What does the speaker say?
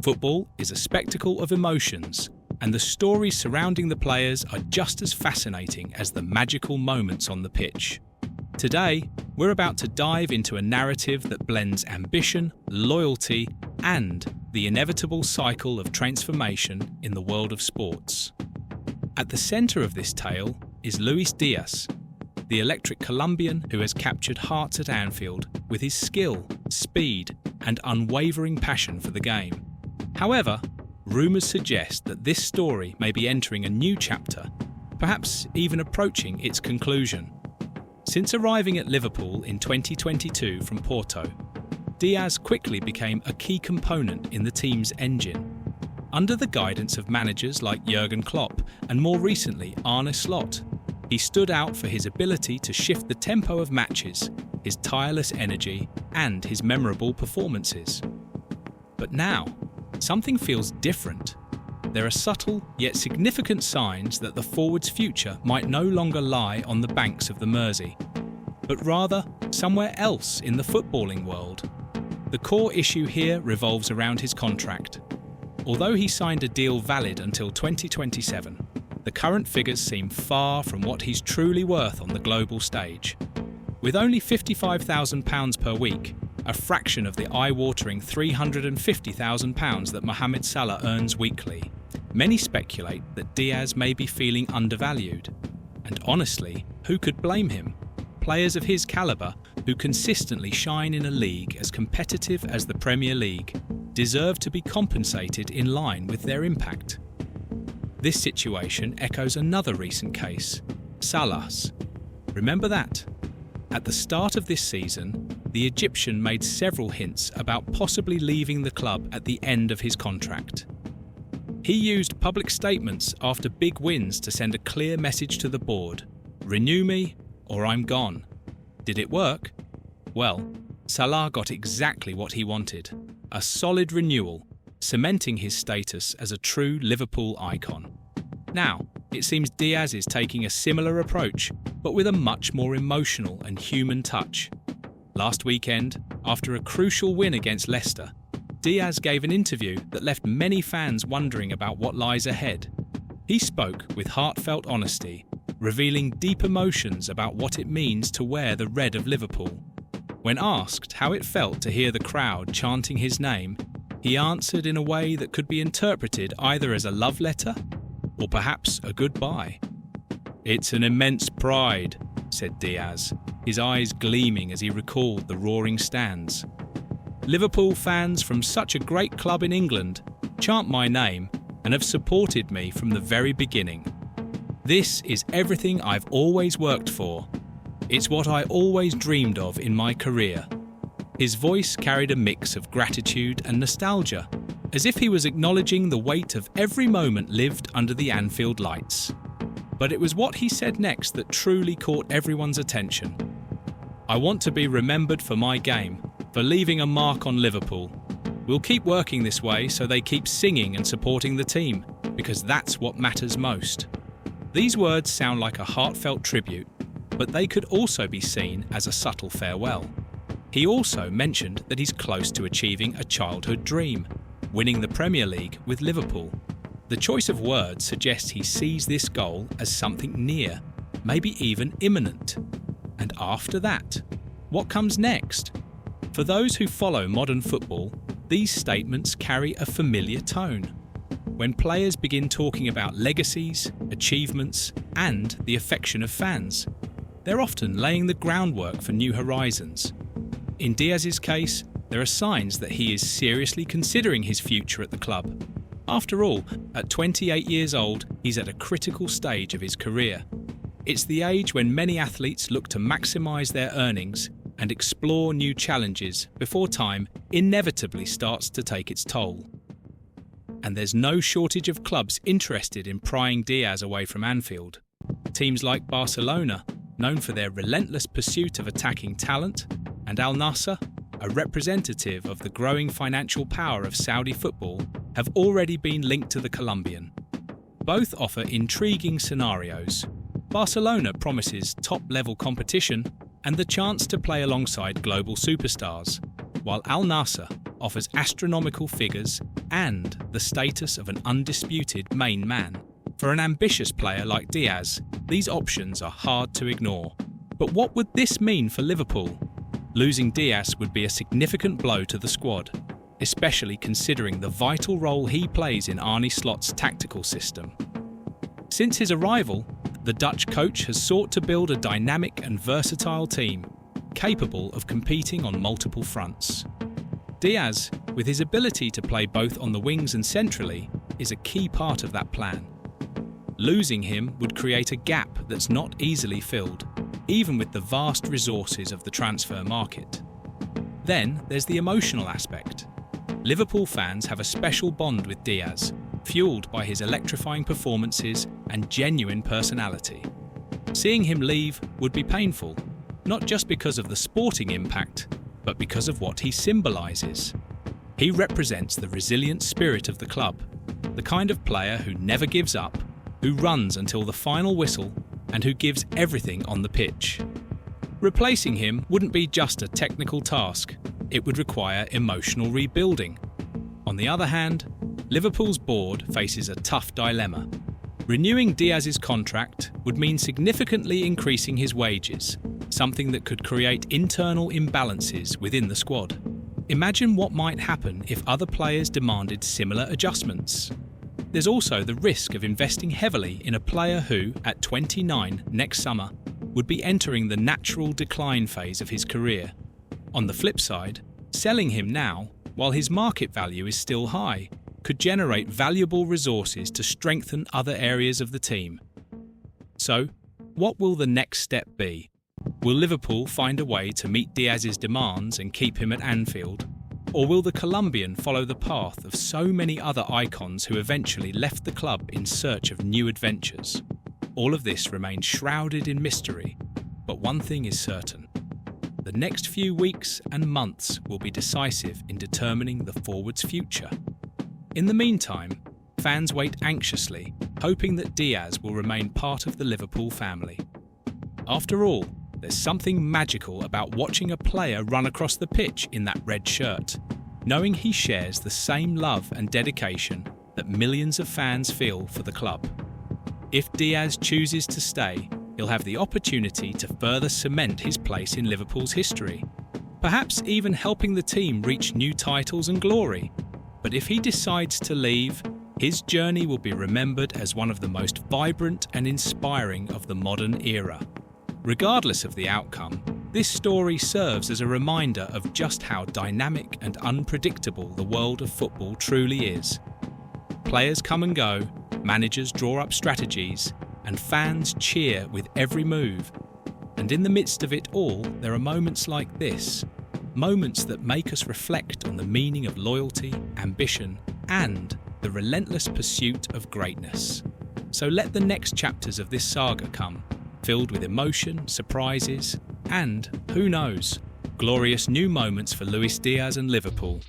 Football is a spectacle of emotions, and the stories surrounding the players are just as fascinating as the magical moments on the pitch. Today, we're about to dive into a narrative that blends ambition, loyalty, and the inevitable cycle of transformation in the world of sports. At the centre of this tale is Luis Díaz, the electric Colombian who has captured hearts at Anfield with his skill, speed, and unwavering passion for the game. However, rumours suggest that this story may be entering a new chapter, perhaps even approaching its conclusion. Since arriving at Liverpool in 2022 from Porto, Díaz quickly became a key component in the team's engine. Under the guidance of managers like Jurgen Klopp and more recently Arne Slot, he stood out for his ability to shift the tempo of matches, his tireless energy, and his memorable performances. But now, something feels different. There are subtle yet significant signs that the forward's future might no longer lie on the banks of the Mersey, but rather somewhere else in the footballing world. The core issue here revolves around his contract. Although he signed a deal valid until 2027, the current figures seem far from what he's truly worth on the global stage. With only £55,000 per week, a fraction of the eye-watering £350,000 that Mohamed Salah earns weekly, many speculate that Díaz may be feeling undervalued. And honestly, who could blame him? Players of his calibre, who consistently shine in a league as competitive as the Premier League, deserve to be compensated in line with their impact. This situation echoes another recent case, Salah's. Remember that? At the start of this season, the Egyptian made several hints about possibly leaving the club at the end of his contract. He used public statements after big wins to send a clear message to the board: renew me or I'm gone. Did it work? Well, Salah got exactly what he wanted, a solid renewal, cementing his status as a true Liverpool icon. Now, it seems Díaz is taking a similar approach, but with a much more emotional and human touch. Last weekend, after a crucial win against Leicester, Díaz gave an interview that left many fans wondering about what lies ahead. He spoke with heartfelt honesty, revealing deep emotions about what it means to wear the red of Liverpool. When asked how it felt to hear the crowd chanting his name, he answered in a way that could be interpreted either as a love letter or perhaps a goodbye. "It's an immense pride," said Díaz, his eyes gleaming as he recalled the roaring stands. "Liverpool fans from such a great club in England chant my name and have supported me from the very beginning. This is everything I've always worked for. It's what I always dreamed of in my career." His voice carried a mix of gratitude and nostalgia, as if he was acknowledging the weight of every moment lived under the Anfield lights. But it was what he said next that truly caught everyone's attention. "I want to be remembered for my game, for leaving a mark on Liverpool. We'll keep working this way so they keep singing and supporting the team, because that's what matters most." These words sound like a heartfelt tribute, but they could also be seen as a subtle farewell. He also mentioned that he's close to achieving a childhood dream, winning the Premier League with Liverpool. The choice of words suggests he sees this goal as something near, maybe even imminent. And after that, what comes next? For those who follow modern football, these statements carry a familiar tone. When players begin talking about legacies, achievements, and the affection of fans, they're often laying the groundwork for new horizons. In Díaz's case, there are signs that he is seriously considering his future at the club. After all, at 28 years old, he's at a critical stage of his career. It's the age when many athletes look to maximise their earnings and explore new challenges before time inevitably starts to take its toll. And there's no shortage of clubs interested in prying Díaz away from Anfield. Teams like Barcelona, known for their relentless pursuit of attacking talent, and Al Nassr, a representative of the growing financial power of Saudi football, have already been linked to the Colombian. Both offer intriguing scenarios. Barcelona promises top-level competition and the chance to play alongside global superstars, while Al Nassr offers astronomical figures and the status of an undisputed main man. For an ambitious player like Diaz, these options are hard to ignore. But what would this mean for Liverpool? Losing Diaz would be a significant blow to the squad, especially considering the vital role he plays in Arne Slot's tactical system. Since his arrival, the Dutch coach has sought to build a dynamic and versatile team, capable of competing on multiple fronts. Diaz, with his ability to play both on the wings and centrally, is a key part of that plan. Losing him would create a gap that's not easily filled, even with the vast resources of the transfer market. Then there's the emotional aspect. Liverpool fans have a special bond with Diaz, fueled by his electrifying performances and genuine personality. Seeing him leave would be painful, not just because of the sporting impact, but because of what he symbolises. He represents the resilient spirit of the club, the kind of player who never gives up, who runs until the final whistle, and who gives everything on the pitch. Replacing him wouldn't be just a technical task, it would require emotional rebuilding. On the other hand, Liverpool's board faces a tough dilemma. Renewing Diaz's contract would mean significantly increasing his wages, something that could create internal imbalances within the squad. Imagine what might happen if other players demanded similar adjustments. There's also the risk of investing heavily in a player who, at 29 next summer, would be entering the natural decline phase of his career. On the flip side, selling him now, while his market value is still high, could generate valuable resources to strengthen other areas of the team. So, what will the next step be? Will Liverpool find a way to meet Diaz's demands and keep him at Anfield? Or will the Colombian follow the path of so many other icons who eventually left the club in search of new adventures? All of this remains shrouded in mystery, but one thing is certain. The next few weeks and months will be decisive in determining the forward's future. In the meantime, fans wait anxiously, hoping that Diaz will remain part of the Liverpool family. After all, there's something magical about watching a player run across the pitch in that red shirt, knowing he shares the same love and dedication that millions of fans feel for the club. If Diaz chooses to stay, he'll have the opportunity to further cement his place in Liverpool's history, perhaps even helping the team reach new titles and glory. But if he decides to leave, his journey will be remembered as one of the most vibrant and inspiring of the modern era. Regardless of the outcome, this story serves as a reminder of just how dynamic and unpredictable the world of football truly is. Players come and go, managers draw up strategies, and fans cheer with every move. And in the midst of it all, there are moments like this, moments that make us reflect on the meaning of loyalty, ambition, and the relentless pursuit of greatness. So let the next chapters of this saga come, filled with emotion, surprises, and, who knows, glorious new moments for Luis Díaz and Liverpool.